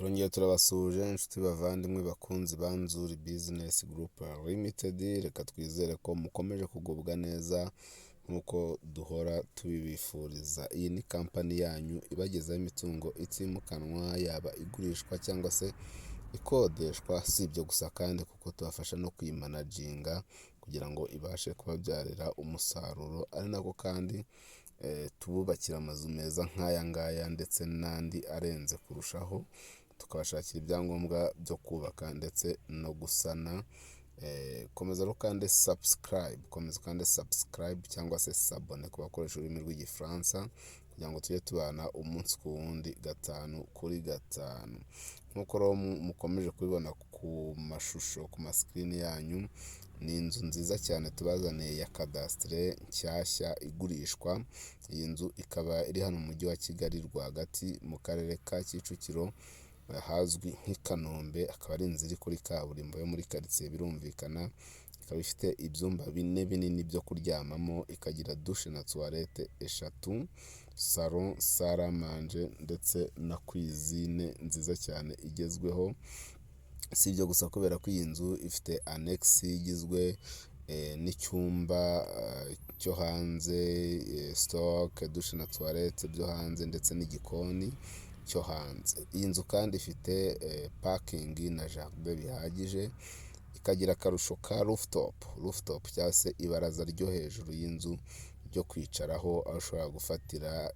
Turongeye turabasuhuje inshuti bavandimwe bakunzi ba Nzuri Business Group Limited, reka twizere ko mukomeje kugubwa neza nk'uko duhora tubibifuriza. Iyi ni kampani yanyu ibagezaho imitungo itimukanwa, yaba igurishwa cyangwa se ikodeshwa. Si ibyo gusa kandi kuko tubafasha no kuyimanaginga kugira ngo ibashe kubabyarira umusaruro, ari nako kandi tububakira amazu meza nk'aya ngaya ndetse n'andi arenze kurushaho, tukabashakira ibyangombwa byo kubaka ndetse no gusana. Komeza kandi subscribe cyangwa se sabone ku bakoresha ururimi rw'igifaransa kugira ngo tujye tubana umunsi ku wundi, 5 kuri 5. Nk'uko mukomeje kubibona ku mashusho ku masikirini yanyu, ni inzu nziza cyane tubazaniye ya kadasitire nshyashya igurishwa. Iyi nzu ikaba iri hano mu mujyi wa Kigali rwagati mu karere ka Kicukiro, hazwi nk'i Kanombe. Akaba ari inzu iri kuri kaburimbo yo muri karitsiye, birumvikana. Ikaba ifite ibyumba 4 binini byo kuryamamo, ikagira dushe na tuwarete 3, salon, salle à manger ndetse na cuisine nziza cyane igezweho. Si ibyo gusa kubera ko iyi nzu ifite annex igizwe n'icyumba cyo hanze, stock, dushe na tuwarete byo hanze ndetse n'igikoni cyo hanze. Iyi nzu kandi ifite parking na jardin bihagije, ikagira akarusho ka rooftop cyangwa se ibaraza ryo hejuru y'inzu ryo kwicaraho, aho ushobora gufatira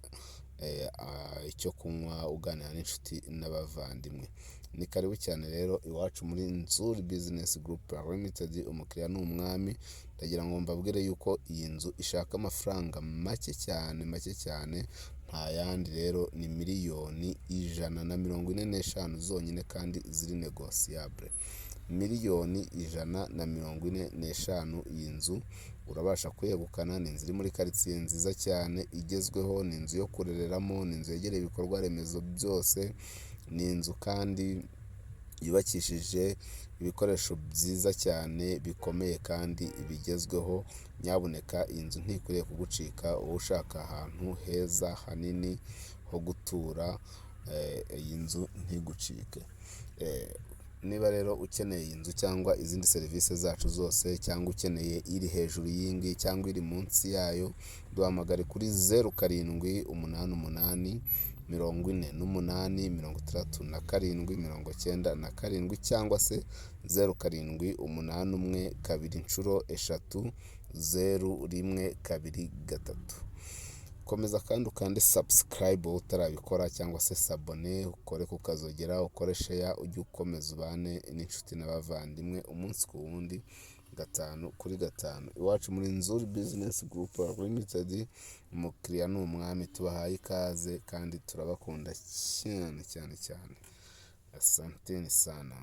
icyo kunywa uganira n'inshuti n'abavandimwe. Ni karibu cyane rero iwacu muri Nzuri Business Group Limited. Umukiriya ni umwami. Ndagira ngo mbabwire yuko iyi nzu ishaka amafaranga make cyane, nta yandi rero, ni miliyoni 145 zonyine kandi ziri negosiyable. Miliyoni 145 iyi nzu urabasha kuyegukana. Ni inzu iri muri karitsiye nziza cyane igezweho, ni inzu yo kurereramo, ni inzu yegereye ibikorwa remezo byose, ni inzu kandi yubakishije ibikoresho byiza cyane bikomeye kandi bigezweho. Nyabuneka iyi nzu ntikwiriye kugucika. Wowe ushaka ahantu heza hanini ho gutura, iyi nzu ntigucike. Niba rero ukeneye iyi nzu cyangwa izindi serivisi zacu zose, cyangwa ukeneye iri hejuru y'ingi cyangwa iri munsi yayo, duhamagare kuri 0788 48 67 cyangwa se 0781 Komeza kandi ukande subscribe utarabikora, cyangwa se sabone, ukore ku kazogera, ukore share, ujye ukomeza ubane n'inshuti n'abavandimwe umunsi ku wundi, 5 kuri 5. Iwacu muri Nzuri Business Group Limited, umukiriya ni umwami. Tubahaye ikaze kandi turabakunda cyane. Asanteni sana.